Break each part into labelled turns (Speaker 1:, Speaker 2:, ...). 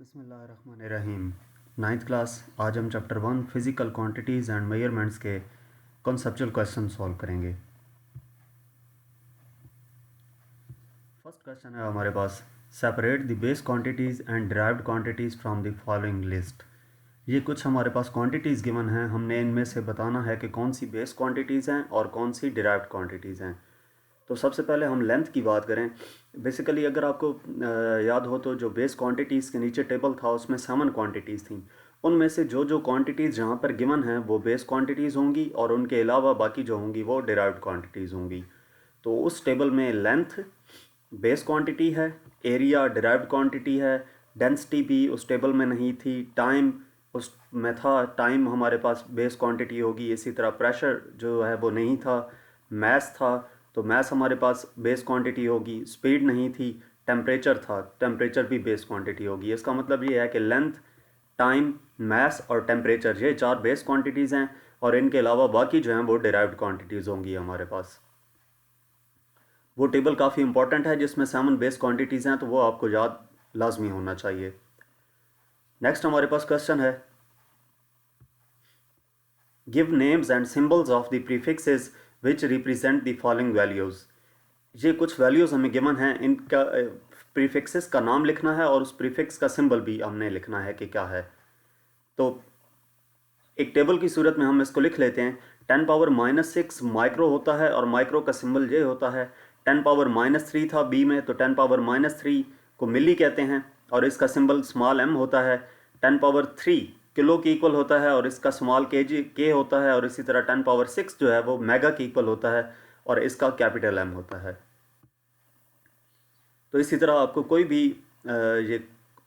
Speaker 1: बिस्मिल्लाहिर्रहमानिर्रहीम। Ninth class. आज हम chapter 1 physical quantities and measurements के कॉन्सेप्चुअल क्वेश्चन सॉल्व करेंगे। फर्स्ट क्वेश्चन है हमारे पास, separate the base quantities and derived quantities from the following list. ये कुछ हमारे पास क्वांटिटीज़ गिवन हैं, हमने इनमें से बताना है कि कौन सी बेस क्वांटिटीज़ हैं और कौन सी डिराइव्ड क्वांटिटीज़ हैं। तो सबसे पहले हम लेंथ की बात करें। बेसिकली अगर आपको याद हो तो जो बेस क्वांटिटीज़ के नीचे टेबल था उसमें 7 क्वांटिटीज़ थी। उनमें से जो जो क्वांटिटीज़ जहाँ पर गिवन हैं वो बेस क्वांटिटीज़ होंगी और उनके अलावा बाकी जो होंगी वो डिराइव्ड क्वांटिटीज़ होंगी। तो उस टेबल में लेंथ बेस क्वांटिटी है, एरिया डिराइव्ड क्वांटिटी है, डेंसिटी भी उस टेबल में नहीं थी, टाइम उस में था, टाइम हमारे पास बेस क्वांटिटी होगी। इसी तरह प्रेशर जो है वो नहीं था, मैस था तो मैस हमारे पास बेस क्वांटिटी होगी, स्पीड नहीं थी, टेम्परेचर था, टेम्परेचर भी बेस क्वांटिटी होगी। इसका मतलब ये है कि लेंथ, टाइम, मैस और टेम्परेचर ये 4 बेस क्वांटिटीज़ हैं और इनके अलावा बाकी जो हैं वो डिराइव्ड क्वांटिटीज़ होंगी हमारे पास। वो टेबल काफ़ी इंपॉर्टेंट है जिसमें 7 बेस क्वांटिटीज़ हैं, तो वो आपको याद लाजमी होना चाहिए। नेक्स्ट हमारे पास क्वेश्चन है, give names and symbols of the prefixes which represent the following values. ये कुछ वैल्यूज़ हमें गिवन हैं, इनका प्रीफिक्सेस का नाम लिखना है और उस प्रीफिक्स का सिंबल भी हमने लिखना है कि क्या है। तो एक टेबल की सूरत में हम इसको लिख लेते हैं। 10 पावर -6 माइक्रो होता है और माइक्रो का सिंबल ये होता है। 10 पावर -3 था बी में, तो 10 पावर -3 को मिली कहते हैं और इसका सिंबल स्मॉल m होता है। 10 पावर 3 किलो की इक्वल होता है और इसका स्मॉल के होता है। और इसी तरह 10 पावर 6 जो है वो मेगा की इक्वल होता है और इसका कैपिटल M होता है। तो इसी तरह आपको कोई भी ये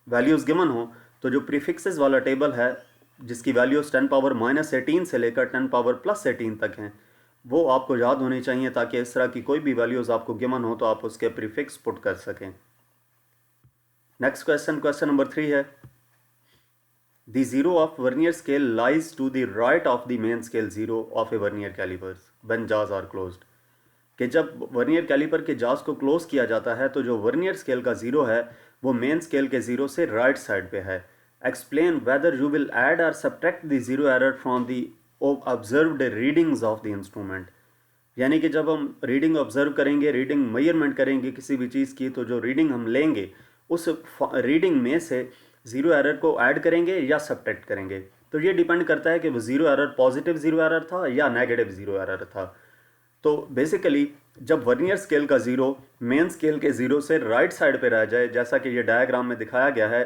Speaker 1: वैल्यूज़ गिवन हो तो जो प्रीफिक्सेस वाला टेबल है जिसकी वैल्यूज़ 10 पावर -18 से लेकर 10 पावर +18 तक हैं वो आपको याद होनी चाहिए, ताकि इस तरह की कोई भी वैल्यूज़ आपको गिवन हो तो आप उसके प्रीफिक्स पुट कर सकें। नेक्स्ट क्वेश्चन नंबर 3 है, the zero of vernier scale lies to the right of the main scale zero of a vernier calipers when jaws are closed. कि जब वर्नियर कैलिपर के जाज को क्लोज किया जाता है तो जो वर्नियर स्केल का ज़ीरो है वो मेन स्केल के ज़ीरो से राइट साइड पे है। Explain whether you will add और subtract the zero error from the observed readings of the instrument. यानी कि जब हम रीडिंग ऑब्जर्व करेंगे, रीडिंग मेजरमेंट करेंगे किसी भी चीज़ की, तो जो रीडिंग हम लेंगे उस रीडिंग में से ज़ीरो एरर को ऐड करेंगे या सब्ट्रैक्ट करेंगे। तो ये डिपेंड करता है कि वो zero error positive zero error था या नेगेटिव ज़ीरो एरर था। तो बेसिकली जब वर्नियर स्केल का ज़ीरो मेन स्केल के ज़ीरो से राइट साइड पे रह जाए, जैसा कि ये डायग्राम में दिखाया गया है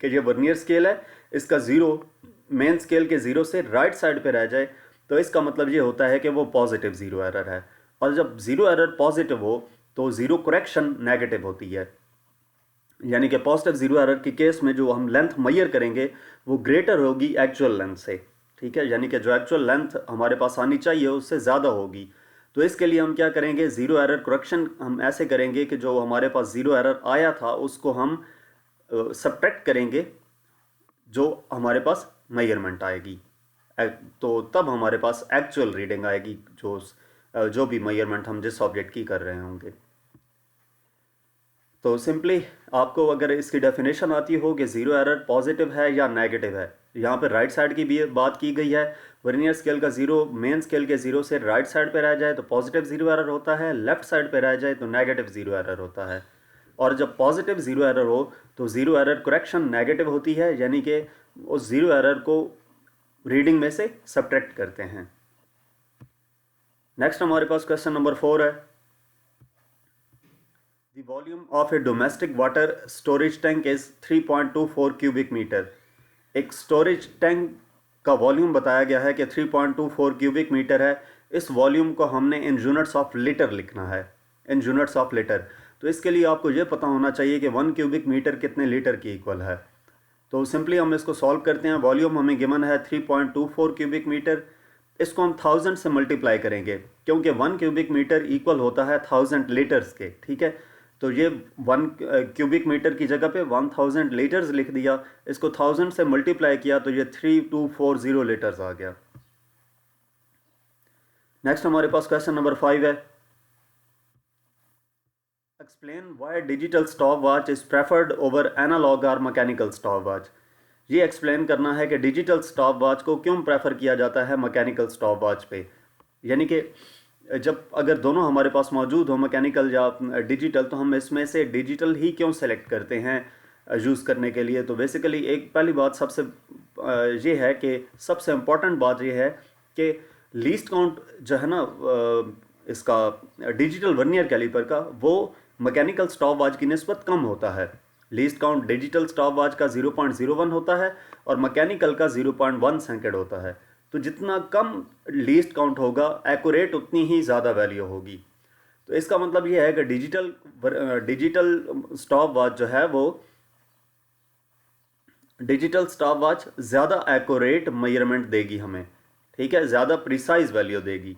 Speaker 1: कि ये वर्नियर स्केल है, इसका ज़ीरो मेन स्केल के ज़ीरो से राइट साइड पे रह जाए, तो इसका मतलब ये होता है कि वो पॉजिटिव ज़ीरो एरर है। और जब ज़ीरो एरर पॉजिटिव हो तो ज़ीरो करेक्शन नेगेटिव होती है। यानी कि पॉजिटिव ज़ीरो एरर के केस में जो हम लेंथ मैयर करेंगे वो ग्रेटर होगी एक्चुअल लेंथ से। ठीक है, यानी कि जो एक्चुअल लेंथ हमारे पास आनी चाहिए उससे ज़्यादा होगी। तो इसके लिए हम क्या करेंगे, ज़ीरो एरर करेक्शन हम ऐसे करेंगे कि जो हमारे पास ज़ीरो एरर आया था उसको हम सब्ट्रैक्ट करेंगे जो हमारे पास मेजरमेंट आएगी। तो तब हमारे पास एक्चुअल रीडिंग आएगी जो भी मेजरमेंट हम जिस ऑब्जेक्ट की कर रहे होंगे। तो सिंपली आपको अगर इसकी डेफिनेशन आती हो कि ज़ीरो एरर पॉजिटिव है या नेगेटिव है, यहाँ पे राइट साइड की भी बात की गई है। वर्नियर स्केल का ज़ीरो मेन स्केल के ज़ीरो से राइट साइड पे रह जाए तो पॉजिटिव ज़ीरो एरर होता है, लेफ्ट साइड पे रह जाए तो नेगेटिव ज़ीरो एरर होता है। और जब पॉजिटिव ज़ीरो एरर हो तो ज़ीरो एरर करेक्शन नेगेटिव होती है, यानी कि उस ज़ीरो एरर को रीडिंग में से सब्ट्रैक्ट करते हैं। नेक्स्ट हमारे पास क्वेश्चन नंबर 4 है, The volume of a domestic water storage tank is 3.24 cubic meter। एक स्टोरेज टैंक का वॉल्यूम बताया गया है कि 3.24 क्यूबिक मीटर है। इस वॉल्यूम को हमने इन यूनिट्स ऑफ लीटर लिखना है, इन यूनिट्स ऑफ लीटर। तो इसके लिए आपको ये पता होना चाहिए कि 1 क्यूबिक मीटर कितने लीटर की इक्वल है। तो सिंपली हम इसको सॉल्व करते हैं। वॉल्यूम हमें गिवन है 3.24 क्यूबिक मीटर, इसको हम 1000 से मल्टीप्लाई करेंगे क्योंकि 1 क्यूबिक मीटर इक्वल होता है 1000 लीटर्स के। ठीक है, तो ये 1 क्यूबिक मीटर की जगह पे 1000 लीटर्स लिख दिया, इसको 1000 से मल्टीप्लाई किया तो ये 3240 लीटर्स आ गया। नेक्स्ट हमारे पास क्वेश्चन नंबर 5 है, explain why digital stopwatch is preferred over analog or mechanical stopwatch. ये एक्सप्लेन करना है कि डिजिटल स्टॉपवॉच को क्यों प्रेफर किया जाता है मैकेनिकल स्टॉपवॉच पे। यानी कि जब अगर दोनों हमारे पास मौजूद हो, मैकेनिकल या डिजिटल, तो हम इसमें से डिजिटल ही क्यों सेलेक्ट करते हैं यूज़ करने के लिए। तो बेसिकली एक पहली बात सबसे ये है कि सबसे इम्पॉर्टेंट बात ये है कि लीस्ट काउंट जो है ना इसका डिजिटल वर्नियर कैलिपर का, वो मैकेनिकल स्टॉपवॉच की निस्बत कम होता है। लीस्ट काउंट डिजिटल स्टॉपवॉच का 0.01 होता है और मैकेनिकल का 0.1 सेकंड होता है। तो जितना कम लीस्ट काउंट होगा, एक्यूरेट उतनी ही ज़्यादा वैल्यू होगी। तो इसका मतलब ये है कि डिजिटल स्टॉपवॉच जो है वो डिजिटल स्टॉपवॉच ज़्यादा एक्यूरेट मेजरमेंट देगी हमें, ठीक है, ज़्यादा प्रिसाइज वैल्यू देगी।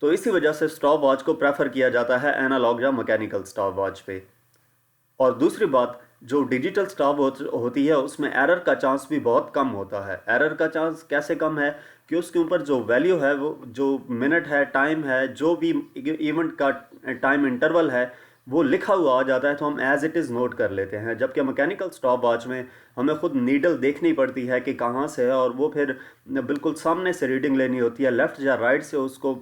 Speaker 1: तो इसी वजह से स्टॉपवॉच को प्रेफर किया जाता है एनालॉग या मैकेनिकल स्टॉपवॉच पे। और दूसरी बात, जो डिजिटल स्टॉपवॉच होती है उसमें एरर का चांस भी बहुत कम होता है। एरर का चांस कैसे कम है कि उसके ऊपर जो वैल्यू है, वो जो मिनट है, टाइम है, जो भी इवेंट का टाइम इंटरवल है, वो लिखा हुआ आ जाता है, तो हम एज इट इज़ नोट कर लेते हैं। जबकि मैकेनिकल स्टॉपवॉच में हमें खुद नीडल देखनी पड़ती है कि कहाँ से है, और वो फिर बिल्कुल सामने से रीडिंग लेनी होती है। लेफ़्ट या राइट से उसको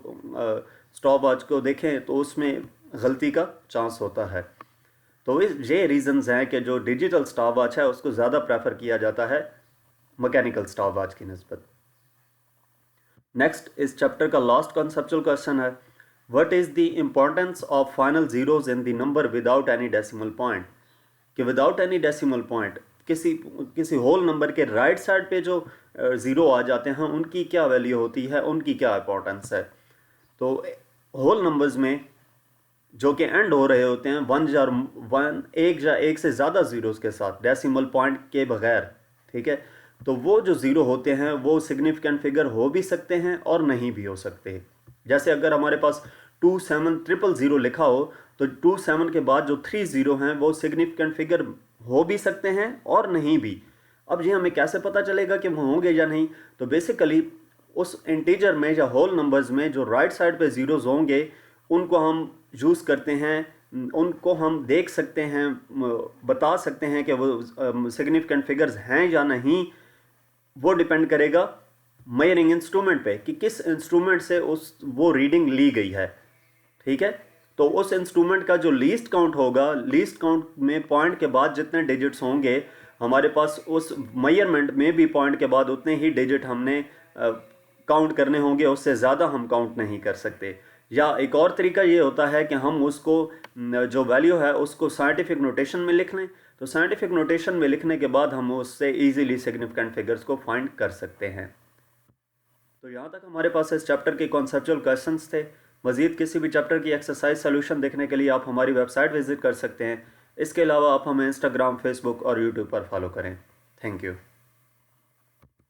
Speaker 1: स्टॉपवॉच को देखें तो उसमें गलती का चांस होता है। तो ये रीज़न्स हैं कि जो डिजिटल स्टॉपवॉच है उसको ज़्यादा प्रेफर किया जाता है मैकेनिकल स्टॉपवॉच की निस्बत। नेक्स्ट, इस चैप्टर का लास्ट कॉन्सेप्चुअल क्वेश्चन है, what is the importance of final zeros in the number without any decimal point. कि विदाउट एनी डेसिमल पॉइंट किसी होल नंबर के राइट साइड पे जो ज़ीरो आ जाते हैं उनकी क्या वैल्यू होती है, उनकी क्या इंपॉर्टेंस है। तो होल नंबर्स में जो कि एंड हो रहे होते हैं एक या एक से ज़्यादा ज़ीरोज़ के साथ, डेसिमल पॉइंट के बगैर, ठीक है, तो वो जो ज़ीरो होते हैं वो सिग्निफिकेंट फिगर हो भी सकते हैं और नहीं भी हो सकते। जैसे अगर हमारे पास 27000 लिखा हो तो 27 के बाद जो 30 हैं वो सिग्निफिकेंट फिगर हो भी सकते हैं और नहीं भी। अब ये हमें कैसे पता चलेगा कि वो होंगे या नहीं। तो बेसिकली उस इंटीजर में या होल नंबर्स में जो राइट साइड पे ज़ीरोज़ होंगे उनको हम यूज़ करते हैं, उनको हम देख सकते हैं, बता सकते हैं कि वो सिग्निफिकेंट फिगर्स हैं या नहीं। वो डिपेंड करेगा मेजरिंग इंस्ट्रूमेंट पे कि किस इंस्ट्रूमेंट से वो रीडिंग ली गई है, ठीक है। तो उस इंस्ट्रूमेंट का जो लीस्ट काउंट होगा, लीस्ट काउंट में पॉइंट के बाद जितने डिजिट्स होंगे हमारे पास, उस मेजरमेंट में भी पॉइंट के बाद उतने ही डिजिट हमने काउंट करने होंगे, उससे ज़्यादा हम काउंट नहीं कर सकते। या एक और तरीका ये होता है कि हम उसको जो वैल्यू है उसको साइंटिफिक नोटेशन में लिख लें। तो साइंटिफिक नोटेशन में लिखने के बाद हम उससे इजीली सिग्निफिकेंट फिगर्स को फाइंड कर सकते हैं। तो यहाँ तक हमारे पास इस चैप्टर के कॉन्सेप्चुअल क्वेश्चंस थे। मज़ीद किसी भी चैप्टर की एक्सरसाइज सोल्यूशन देखने के लिए आप हमारी वेबसाइट विजिट कर सकते हैं। इसके अलावा आप हमें इंस्टाग्राम, फेसबुक और यूट्यूब पर फॉलो करें। Thank you.